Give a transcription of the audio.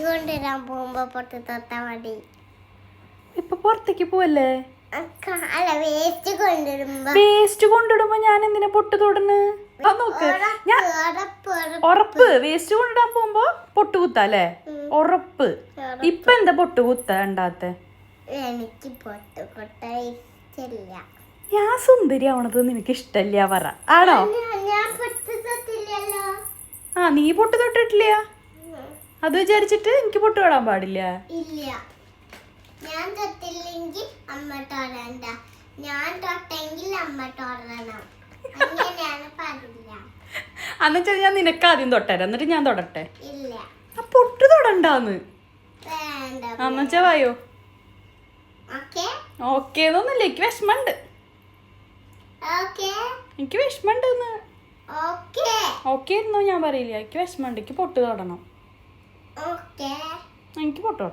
കൊണ്ടുവരാൻ പോകുമ്പോ പൊട്ട് തൊട്ടാ മതി. ഇപ്പൊ പുറത്തേക്ക് പോവല്ലേ? അല്ല, വേസ്റ്റ് കൊണ്ടിടുമ്പോ ഞാൻ എന്തിനാ പൊട്ട് തൊടുന്നു? നോക്ക്, ഞാൻ ഉറപ്പ് വേസ്റ്റ് കൊണ്ടിടാൻ പോകുമ്പോ പൊട്ട് കുത്തല്ലേ? ഉറപ്പ്. ഇപ്പൊ എന്താ പൊട്ട് കുത്ത ഉണ്ടാത്തെ? എനിക്ക് പൊട്ട് കൊട്ട ഇഷ്ടമില്ല. ഞാൻ സുന്ദരി ആവണത് നിനക്ക് ഇഷ്ടല്ല പറ, ആണോ? ആ, നീ പൊട്ട് തൊട്ടിട്ടില്ല, അത് വിചാരിച്ചിട്ട് എനിക്ക് പൊട്ട് തൊടാൻ പാടില്ല? ഇല്ല, ഞാൻ തൊട്ടില്ലെങ്കിൽ അമ്മ തൊടണ്ട, ഞാൻ തൊട്ടെങ്കിൽ അമ്മ തൊടണം. അങ്ങനെയാണ് പാടില്ല. എന്നുവെച്ചാൽ ഞാൻ നിനക്ക് ആദ്യം തൊട്ടരാം, എന്നിട്ട് ഞാൻ തൊടട്ടെ? ഇല്ല, ആ പൊട്ട് തൊടണ്ടാന്ന്. വേണ്ട. എന്നുവെച്ചാ വായോ. ഓക്കേ എന്നൊന്നുമില്ല, എനിക്ക് വിഷമമുണ്ട്. ഓക്കേ എനിക്ക് വിഷമമുണ്ട്. ഓക്കേ ഓക്കെ ഇരുന്നോ, ഞാൻ പറയില്ല. എനിക്ക് വിഷമമുണ്ട്, എനിക്ക് പൊട്ട് തൊടണം. ഓക്കേ എനിക്ക് പൊട്ട് തൊടണം.